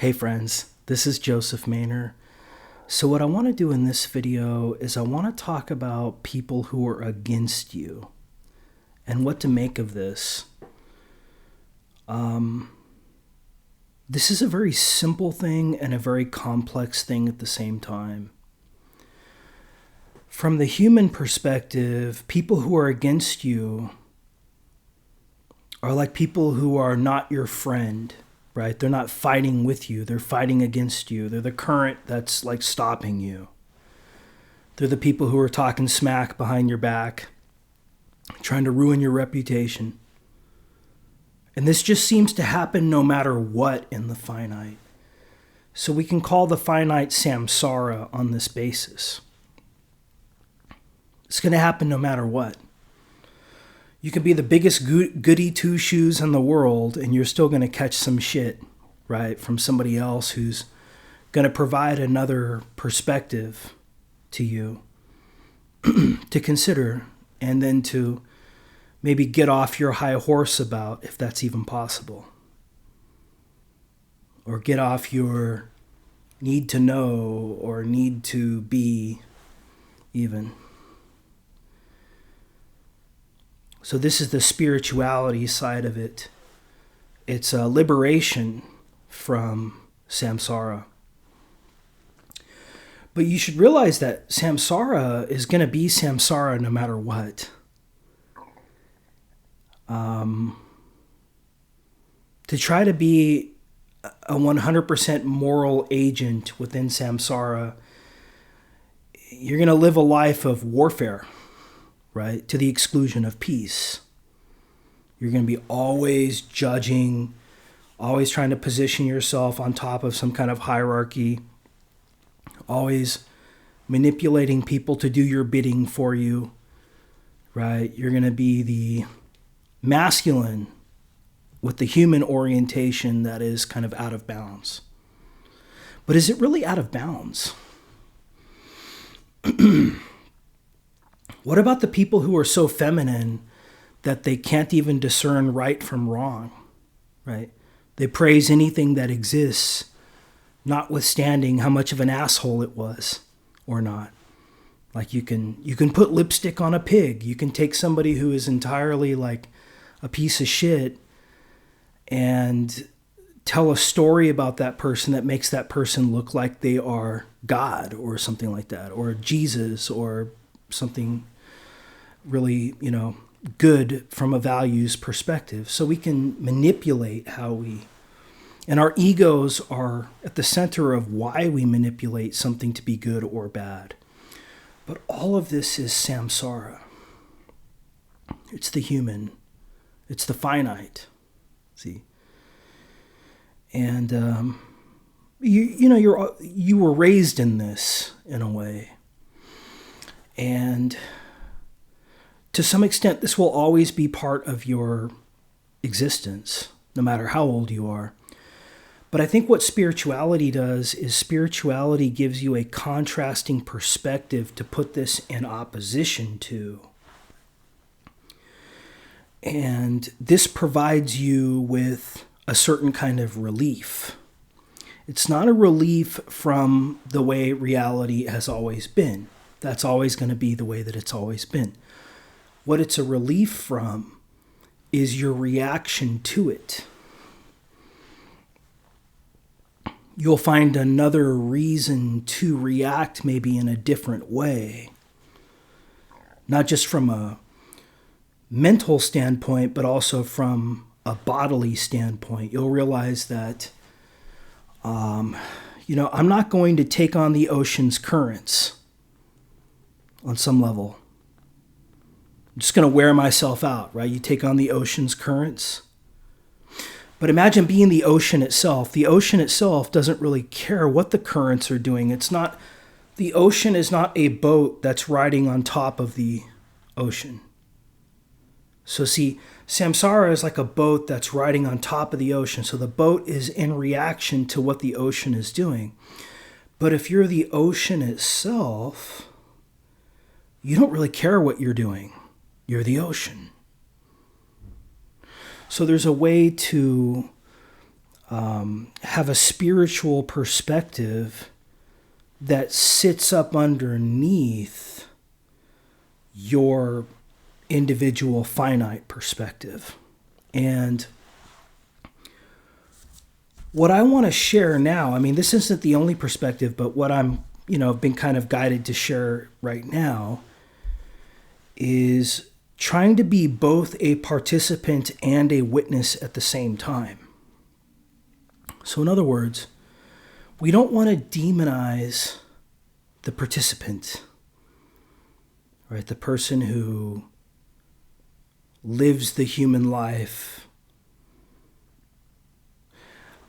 Hey friends, this is Joseph Maynor. So what I want to do in this video is I want to talk about people who are against you and what to make of this. This is a very simple thing and a very complex thing at the same time. From the human perspective, people who are against you are like people who are not your friend. Right? They're not fighting with you. They're fighting against you. They're the current that's like stopping you. They're the people who are talking smack behind your back, trying to ruin your reputation. And this just seems to happen no matter what in the finite. So we can call the finite samsara on this basis. It's going to happen no matter what. You can be the biggest goody two-shoes in the world and you're still going to catch some shit, right, from somebody else who's going to provide another perspective to you to consider and then to maybe get off your high horse about, if that's even possible. Or get off your need to know or need to be even. So this is the spirituality side of it. It's a liberation from samsara. But you should realize that samsara is going to be samsara no matter what. To try to be a 100% moral agent within samsara, you're going to live a life of warfare. Right? To the exclusion of peace. You're going to be always judging, always trying to position yourself on top of some kind of hierarchy, always manipulating people to do your bidding for you, right? You're going to be the masculine with the human orientation that is kind of out of bounds. But is it really out of bounds? What about the people who are so feminine that they can't even discern right from wrong, right? They praise anything that exists, notwithstanding how much of an asshole it was or not. Like you can put lipstick on a pig. You can take somebody who is entirely like a piece of shit and tell a story about that person that makes that person look like they are God or something like that, or Jesus or something really, good from a values perspective. So we can manipulate how we, and our egos are at the center of why we manipulate something to be good or bad. But all of this is samsara. It's the human. It's the finite. See? And, you were raised in this in a way. And to some extent, this will always be part of your existence, no matter how old you are. But I think what spirituality does is spirituality gives you a contrasting perspective to put this in opposition to. And this provides you with a certain kind of relief. It's not a relief from the way reality has always been. That's always going to be the way that it's always been. What it's a relief from is your reaction to it. You'll find another reason to react maybe in a different way. Not just from a mental standpoint, but also from a bodily standpoint. You'll realize that, I'm not going to take on the ocean's currents on some level. I'm just going to wear myself out, right? You take on the ocean's currents. But imagine being the ocean itself. The ocean itself doesn't really care what the currents are doing. The ocean is not a boat that's riding on top of the ocean. So see, samsara is like a boat that's riding on top of the ocean. So the boat is in reaction to what the ocean is doing. But if you're the ocean itself, you don't really care what you're doing. You're the ocean. So there's a way to have a spiritual perspective that sits up underneath your individual finite perspective. And what I want to share now, I mean, this isn't the only perspective, but what I'm, been kind of guided to share right now is trying to be both a participant and a witness at the same time. So in other words, we don't want to demonize the participant, right? The person who lives the human life.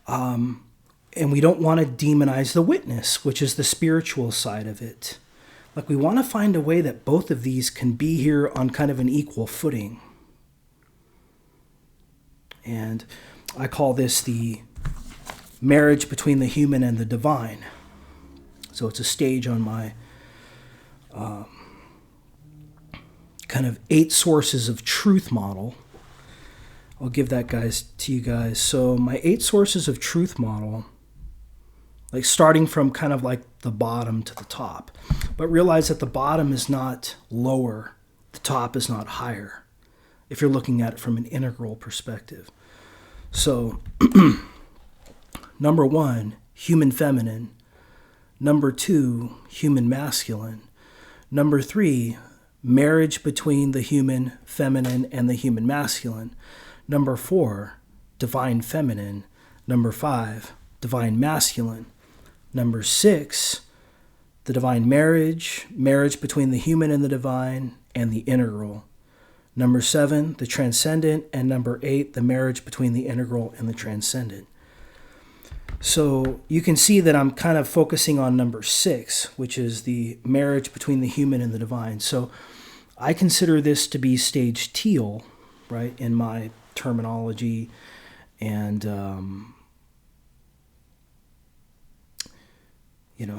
And we don't want to demonize the witness, which is the spiritual side of it. Like, we want to find a way that both of these can be here on kind of an equal footing. And I call this the marriage between the human and the divine. So it's a stage on my kind of 8 sources of truth model. I'll give that to you guys. So my 8 sources of truth model, like starting from kind of like the bottom to the top, but realize that the bottom is not lower, the top is not higher, if you're looking at it from an integral perspective. So number 1, human feminine. Number 2, human masculine. Number 3, marriage between the human feminine and the human masculine. Number 4, divine feminine. Number 5, divine masculine. Number 6, the divine marriage between the human and the divine, and the integral. Number 7, the transcendent. And number 8, the marriage between the integral and the transcendent. So you can see that I'm kind of focusing on number 6, which is the marriage between the human and the divine. So I consider this to be stage teal, right, in my terminology. And,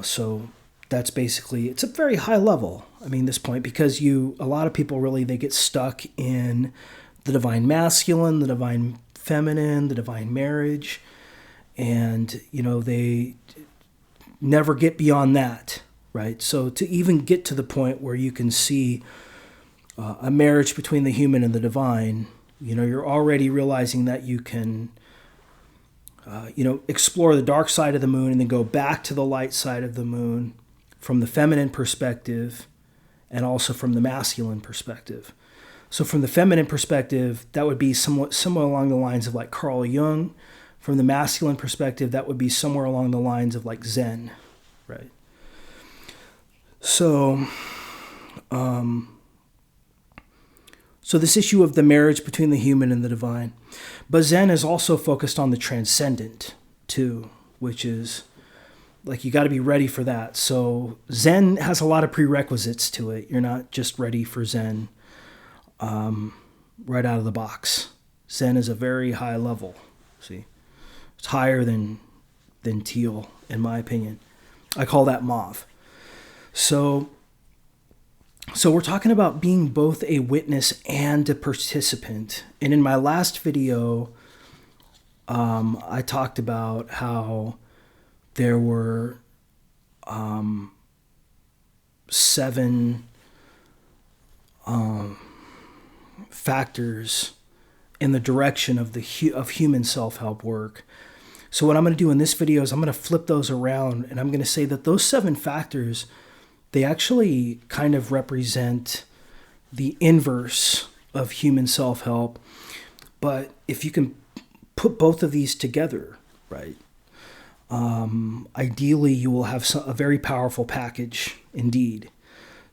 so that's basically, it's a very high level, this point, because a lot of people really, they get stuck in the divine masculine, the divine feminine, the divine marriage, and, they never get beyond that, right? So to even get to the point where you can see a marriage between the human and the divine, you're already realizing that you can, explore the dark side of the moon and then go back to the light side of the moon from the feminine perspective and also from the masculine perspective. So from the feminine perspective, that would be somewhat along the lines of like Carl Jung. From the masculine perspective, that would be somewhere along the lines of like Zen, right? So, so this issue of the marriage between the human and the divine. But Zen is also focused on the transcendent too, which is like, you got to be ready for that. So Zen has a lot of prerequisites to it. You're not just ready for Zen right out of the box. Zen is a very high level. See, it's higher than teal, in my opinion. I call that mauve. So we're talking about being both a witness and a participant. And in my last video, I talked about how there were 7 factors in the direction of of human self-help work. So what I'm going to do in this video is I'm going to flip those around, and I'm going to say that those 7 factors, they actually kind of represent the inverse of human self-help. But if you can put both of these together, right, ideally you will have a very powerful package indeed.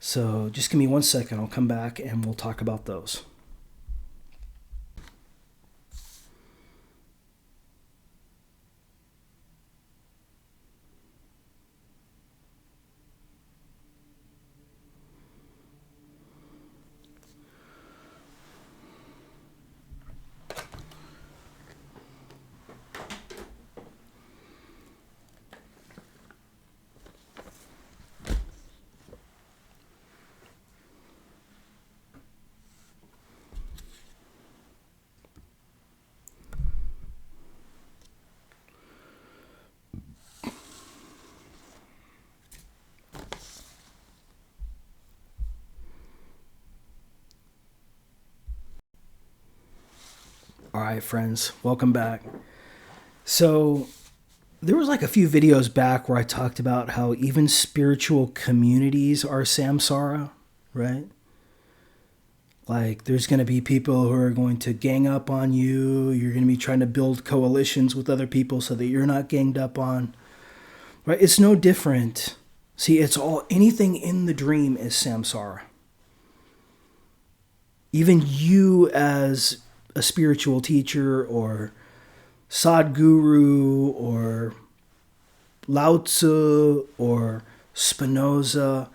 So just give me 1 second. I'll come back and we'll talk about those. right, friends, welcome back. So there was like a few videos back where I talked about how even spiritual communities are samsara, right? Like there's going to be people who are going to gang up on you. You're going to be trying to build coalitions with other people so that you're not ganged up on, right? It's no different. See, it's all, anything in the dream is samsara. Even you as a spiritual teacher or Sadhguru or Lao Tzu or Spinoza,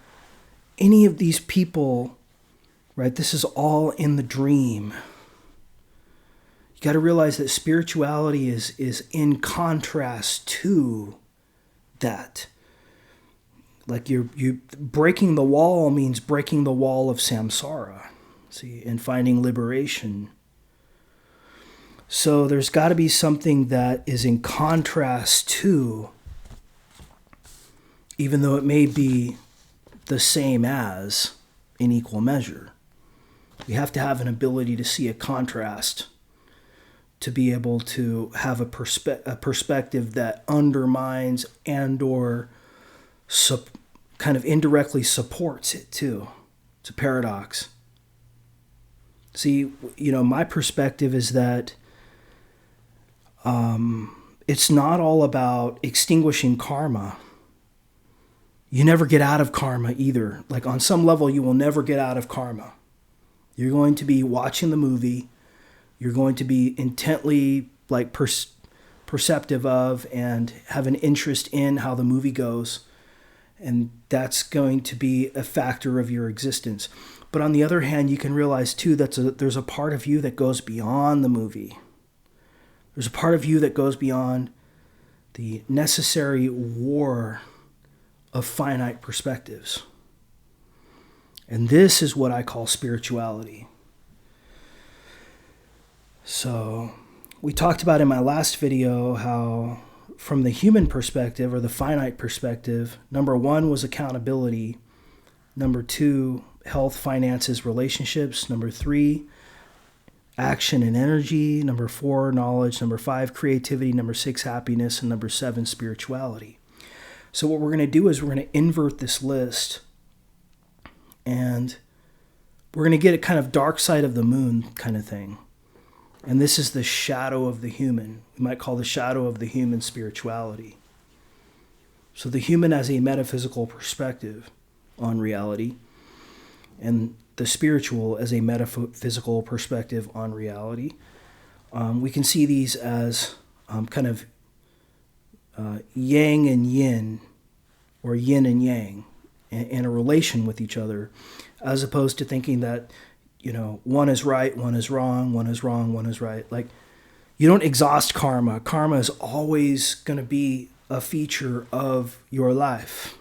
any of these people, right? This is all in the dream. You got to realize that spirituality is in contrast to that. Like you breaking the wall means breaking the wall of samsara, see, and finding liberation. So there's got to be something that is in contrast to, even though it may be the same as in equal measure. You have to have an ability to see a contrast to be able to have a perspective that undermines and or kind of indirectly supports it too. It's a paradox. See, my perspective is that it's not all about extinguishing karma. You never get out of karma either. Like on some level, you will never get out of karma. You're going to be watching the movie. You're going to be intently like perceptive of and have an interest in how the movie goes. And that's going to be a factor of your existence. But on the other hand, you can realize too that there's a part of you that goes beyond the movie. There's a part of you that goes beyond the necessary war of finite perspectives. And this is what I call spirituality. So we talked about in my last video how from the human perspective or the finite perspective, number 1 was accountability. Number 2, health, finances, relationships. Number 3, action and energy. Number 4, knowledge. Number 5, creativity. Number 6, happiness. And number 7, spirituality. So what we're going to do is we're going to invert this list and we're going to get a kind of dark side of the moon kind of thing. And this is the shadow of the human. We might call the shadow of the human spirituality. So the human has a metaphysical perspective on reality and the spiritual as a metaphysical perspective on reality. We can see these as kind of yang and yin, or yin and yang, in a relation with each other, as opposed to thinking that, one is right, one is wrong, one is wrong, one is right. Like, you don't exhaust karma. Karma is always going to be a feature of your life.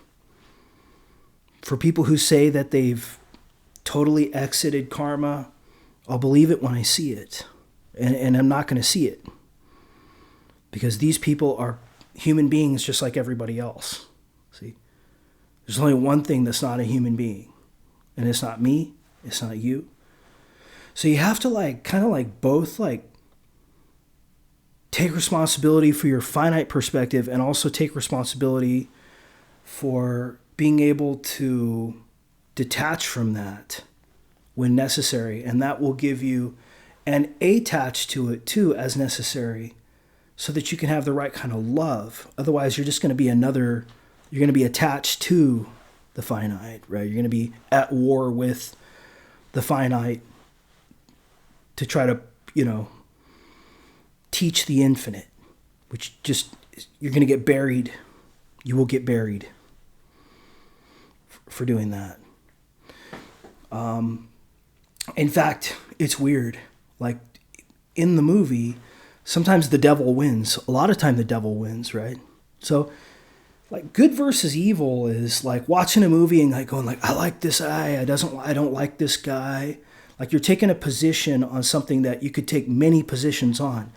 For people who say that they've totally exited karma, I'll believe it when I see it. And I'm not going to see it. Because these people are human beings just like everybody else. See? There's only one thing that's not a human being. And it's not me. It's not you. So you have to both take responsibility for your finite perspective and also take responsibility for being able to detach from that when necessary. And that will give you an attach to it too as necessary so that you can have the right kind of love. Otherwise, you're just going to be you're going to be attached to the finite, right? You're going to be at war with the finite to try to, teach the infinite, which just, you're going to get buried. You will get buried for doing that. In fact, it's weird. Like in the movie, sometimes the devil wins. A lot of time the devil wins, right? So like good versus evil is like watching a movie and like going like, I like this guy. I don't like this guy. Like you're taking a position on something that you could take many positions on.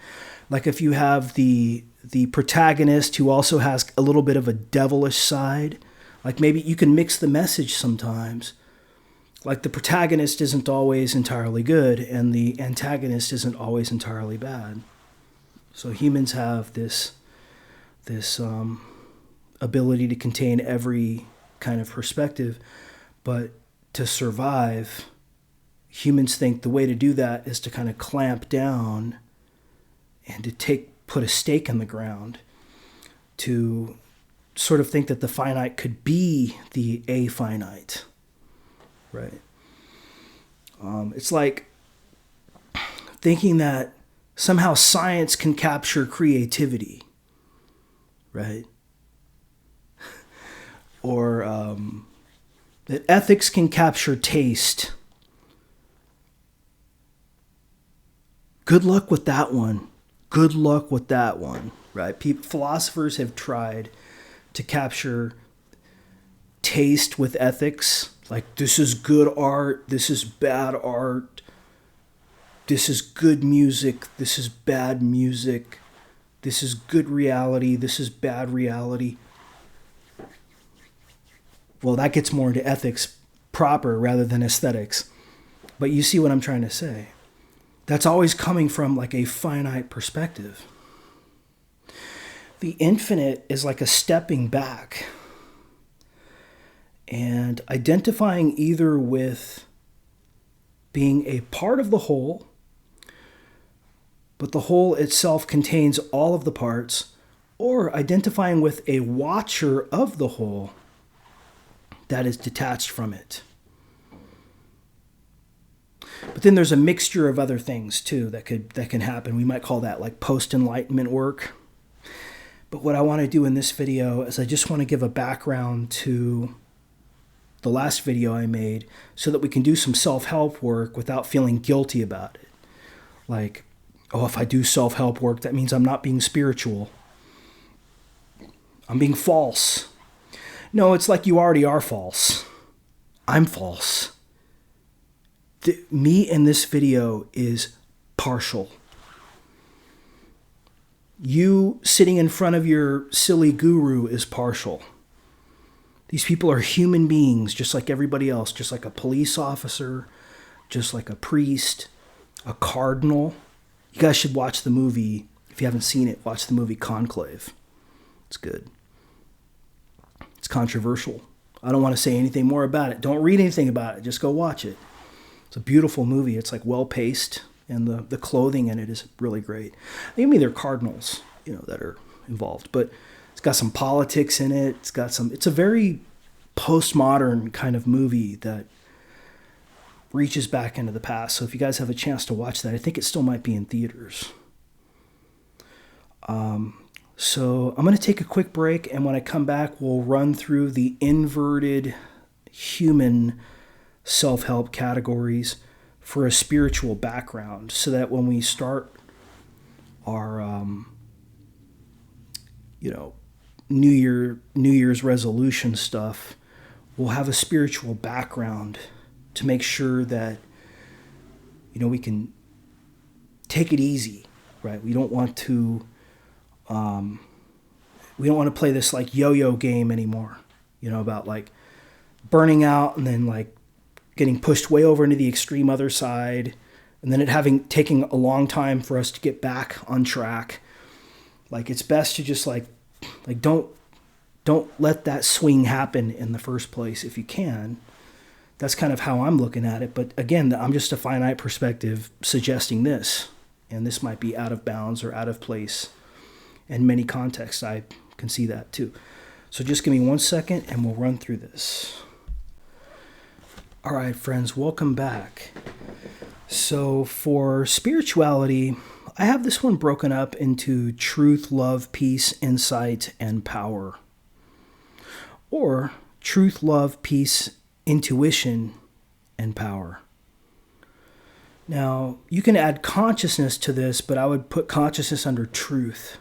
Like if you have the protagonist who also has a little bit of a devilish side, like maybe you can mix the message sometimes Like the protagonist isn't always entirely good and the antagonist isn't always entirely bad. So humans have this ability to contain every kind of perspective, but to survive, humans think the way to do that is to kind of clamp down and to put a stake in the ground, to sort of think that the finite could be the a-finite, right? It's like thinking that somehow science can capture creativity, right? Or that ethics can capture taste. Good luck with that one. Good luck with that one, right? Philosophers have tried to capture taste with ethics. Like, this is good art, this is bad art, this is good music, this is bad music, this is good reality, this is bad reality. Well, that gets more into ethics proper rather than aesthetics. But you see what I'm trying to say. That's always coming from like a finite perspective. The infinite is like a stepping back and identifying either with being a part of the whole, but the whole itself contains all of the parts, or identifying with a watcher of the whole that is detached from it. But then there's a mixture of other things too that can happen. We might call that like post-enlightenment work. But what I want to do in this video is I just want to give a background to the last video I made so that we can do some self-help work without feeling guilty about it. Like, oh, if I do self-help work, that means I'm not being spiritual. I'm being false. No, it's like you already are false. I'm false. Me in this video is partial. You sitting in front of your silly guru is partial. These people are human beings just like everybody else, just like a police officer, just like a priest, a cardinal. You guys should watch the movie. If you haven't seen it, watch the movie Conclave. It's good. It's controversial. I don't want to say anything more about it. Don't read anything about it. Just go watch it. It's a beautiful movie. It's like well-paced, and the clothing in it is really great. Maybe they're cardinals, that are involved, but it's got some politics in it. It's a very postmodern kind of movie that reaches back into the past. So if you guys have a chance to watch that, I think it still might be in theaters. So I'm going to take a quick break, and when I come back, we'll run through the inverted human self-help categories for a spiritual background, so that when we start our New Year's resolution stuff, we'll have a spiritual background to make sure that we can take it easy, right? We don't want to play this like yo-yo game anymore, about like burning out and then like getting pushed way over into the extreme other side, and then it taking a long time for us to get back on track. Like, it's best to just like don't let that swing happen in the first place if you can. That's kind of how I'm looking at it. But again, I'm just a finite perspective suggesting this, and this might be out of bounds or out of place in many contexts. I can see that too. So just give me 1 second and we'll run through this. All right, friends, welcome back. So for spirituality, I have this one broken up into truth, love, peace, insight, and power. Or truth, love, peace, intuition, and power. Now, you can add consciousness to this, but I would put consciousness under truth.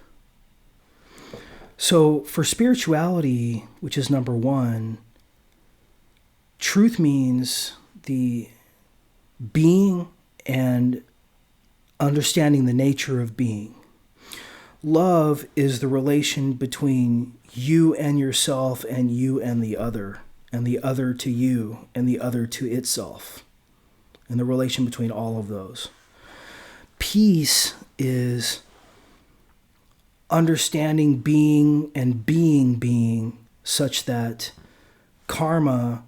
So for spirituality, which is number 1, truth means the being and understanding the nature of being. Love is the relation between you and yourself and you and the other. and the other to you, and the other to itself, and the relation between all of those. Peace is understanding being and being such that karma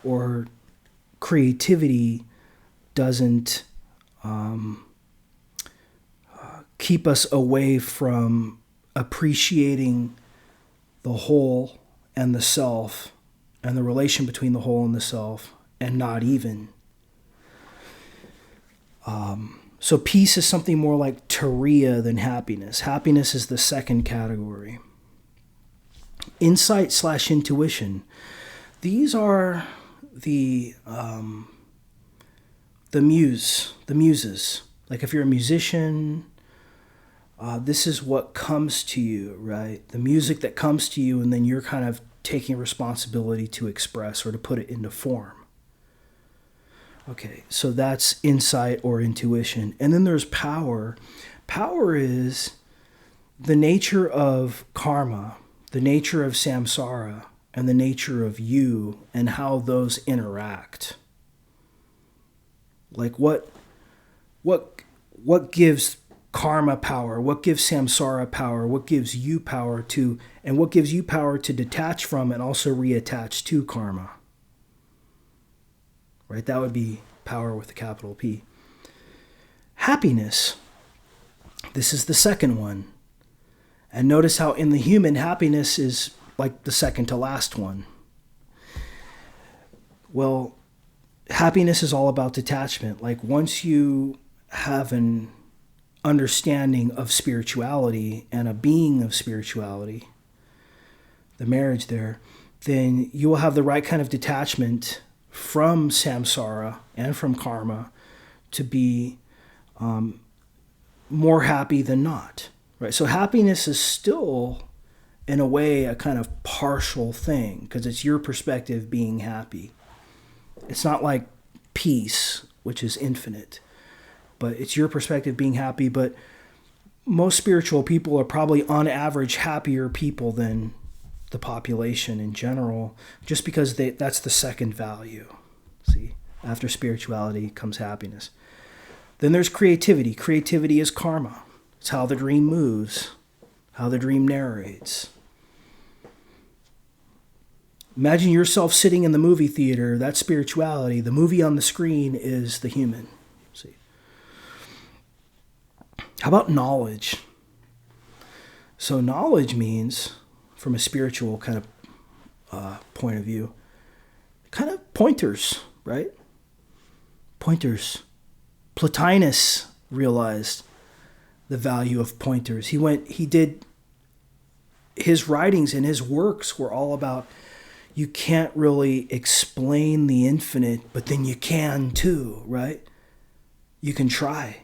or creativity doesn't keep us away from appreciating the whole and the self and the relation between the whole and the self, and not even. So peace is something more like turiya than happiness. Happiness is the second category. Insight/intuition. These are the muses. Like if you're a musician, this is what comes to you, right? The music that comes to you, and then you're kind of taking responsibility to express or to put it into form. Okay, so that's insight or intuition. And then there's power. Power is the nature of karma, the nature of samsara, and the nature of you, and how those interact. Like what gives karma power? What gives samsara power? What gives you power to, and what gives you power to detach from and also reattach to karma? Right? That would be power with a capital P. Happiness. This is the second one. And notice how in the human, happiness is like the second to last one. Well, happiness is all about detachment. Like once you have an understanding of spirituality and a being of spirituality, the marriage there, then you will have the right kind of detachment from samsara and from karma to be more happy than not. Right? So happiness is still, in a way, a kind of partial thing because it's your perspective being happy. It's not like peace, which is infinite, but it's your perspective being happy. But most spiritual people are probably on average happier people than the population in general, just because that's the second value. See, after spirituality comes happiness. Then there's creativity. Creativity is karma. It's how the dream moves, how the dream narrates. Imagine yourself sitting in the movie theater. That's spirituality. The movie on the screen is the human. See. How about knowledge? So knowledge means, from a spiritual kind of point of view, kind of pointers, right? Pointers. Plotinus realized the value of pointers. He did, his writings and his works were all about, you can't really explain the infinite, but then you can too, right? You can try.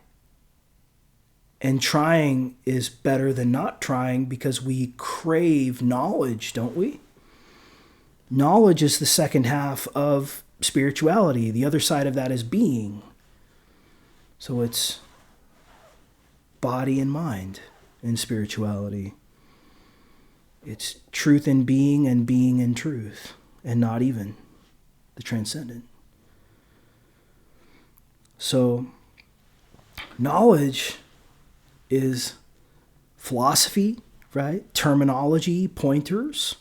And trying is better than not trying because we crave knowledge, don't we? Knowledge is the second half of spirituality. The other side of that is being. So it's body and mind in spirituality. It's truth in being and being in truth, and not even the transcendent. So knowledge is philosophy, right? Terminology, pointers.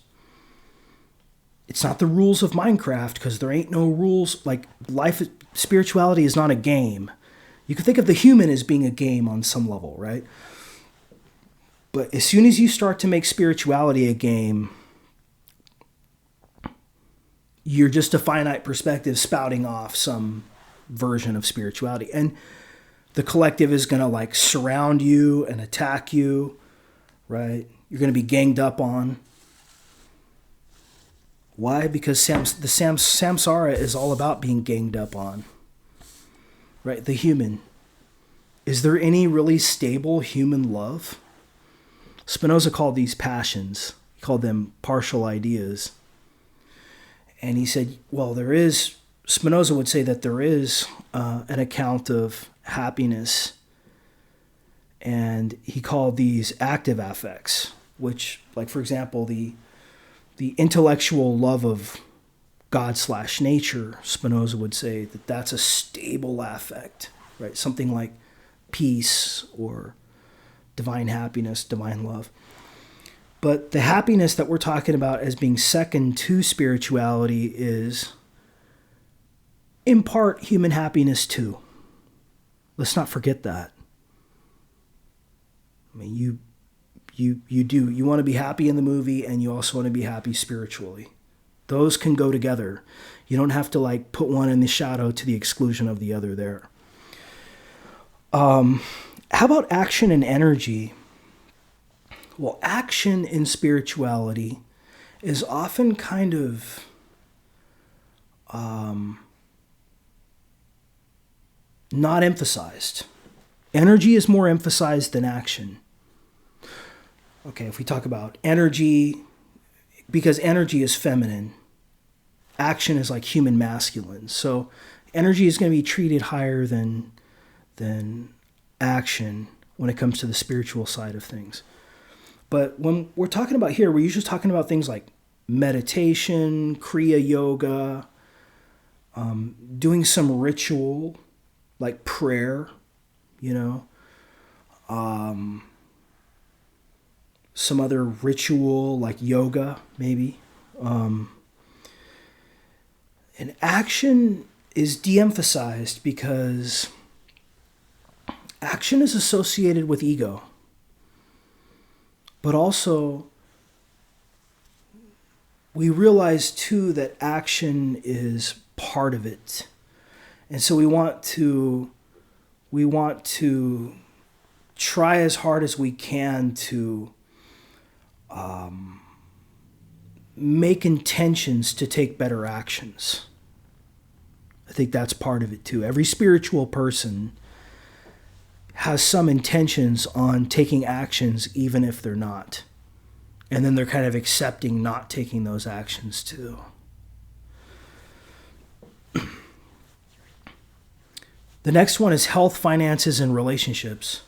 It's not the rules of Minecraft because there ain't no rules. Like life, spirituality is not a game. You can think of the human as being a game on some level, right? But as soon as you start to make spirituality a game, you're just a finite perspective spouting off some version of spirituality. And the collective is going to like surround you and attack you, right? You're going to be ganged up on. Why? Because samsara is all about being ganged up on, right? The human. Is there any really stable human love? Spinoza called these passions. He called them partial ideas. And he said, well, there is, Spinoza would say that there is an account of happiness. And he called these active affects, which, like, for example, the intellectual love of God/nature, Spinoza would say that that's a stable affect, right? Something like peace or divine happiness, divine love. But the happiness that we're talking about as being second to spirituality is, in part, human happiness too. Let's not forget that. I mean, you want to be happy in the movie, and you also want to be happy spiritually. Those can go together. You don't have to like put one in the shadow to the exclusion of the other there. How about action and energy? Well, action in spirituality is often kind of not emphasized. Energy is more emphasized than action. Okay, if we talk about energy, because energy is feminine, action is like human masculine. So energy is going to be treated higher than action when it comes to the spiritual side of things. But when we're talking about here, we're usually talking about things like meditation, Kriya Yoga, doing some ritual like prayer, some other ritual like yoga, maybe. And action is de-emphasized because action is associated with ego. But also, we realize too that action is part of it. And so we want to try as hard as we can to make intentions to take better actions. I think that's part of it too. Every spiritual person has some intentions on taking actions even if they're not. And then they're kind of accepting not taking those actions too. The next one is health, finances, and relationships.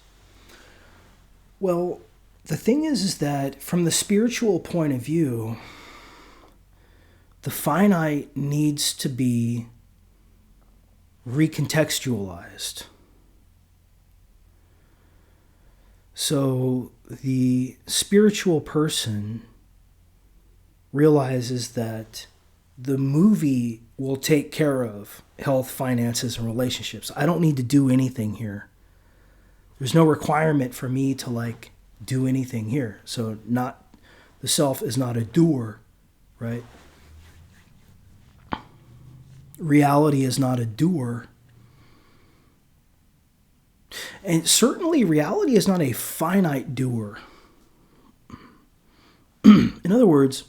Well, the thing is that from the spiritual point of view, the finite needs to be recontextualized. So the spiritual person realizes that the movie will take care of health, finances, and relationships. I don't need to do anything here. There's no requirement for me to do anything here. So the self is not a doer, right? Reality is not a doer. And certainly reality is not a finite doer. In other words,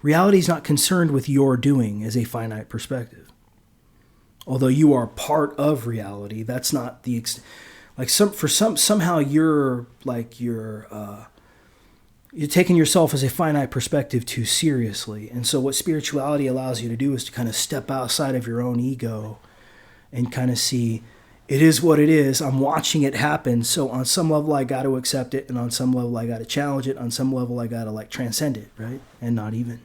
reality is not concerned with your doing as a finite perspective. Although you are part of reality, that's not the somehow you're taking yourself as a finite perspective too seriously. And so what spirituality allows you to do is to kind of step outside of your own ego and kind of see, it is what it is. I'm watching it happen. So on some level, I got to accept it. And on some level, I got to challenge it. On some level, I got to transcend it, right? And not even.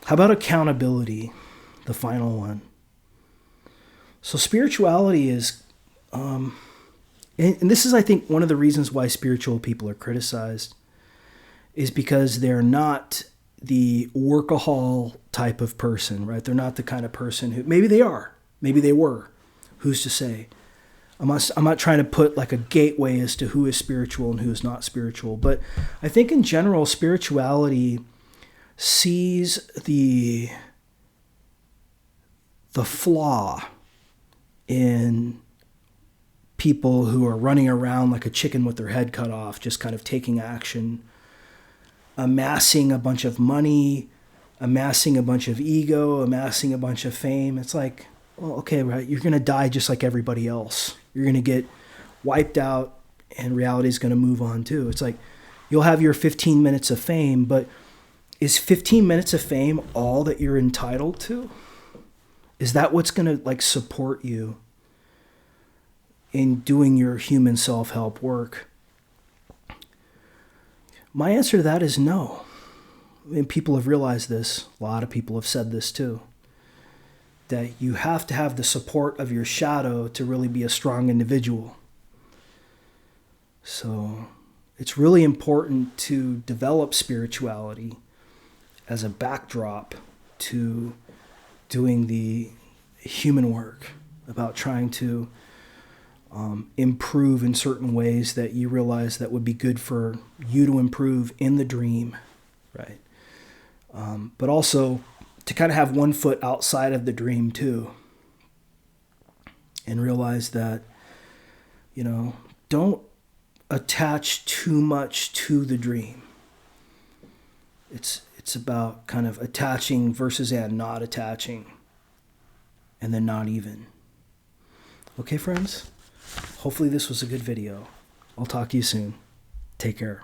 How about accountability? The final one. So spirituality is, and this is, I think, one of the reasons why spiritual people are criticized, is because they're not the workahol type of person, right? They're not the kind of person who, maybe they are, maybe they were, who's to say? I'm not trying to put a gateway as to who is spiritual and who is not spiritual, but I think in general, spirituality sees the flaw in people who are running around like a chicken with their head cut off, just kind of taking action, amassing a bunch of money, amassing a bunch of ego, amassing a bunch of fame. It's like, well, okay, right, you're going to die just like everybody else. You're going to get wiped out and reality is going to move on too. It's like you'll have your 15 minutes of fame, but is 15 minutes of fame all that you're entitled to? Is that what's going to support you in doing your human self-help work? My answer to that is no. And people have realized this. A lot of people have said this too. That you have to have the support of your shadow to really be a strong individual. So it's really important to develop spirituality as a backdrop to doing the human work, about trying to improve in certain ways that you realize that would be good for you to improve in the dream, right? But also to kind of have one foot outside of the dream too, and realize that, don't attach too much to the dream. It's about kind of attaching versus and not attaching, and then not even. Okay, friends? Hopefully this was a good video. I'll talk to you soon. Take care.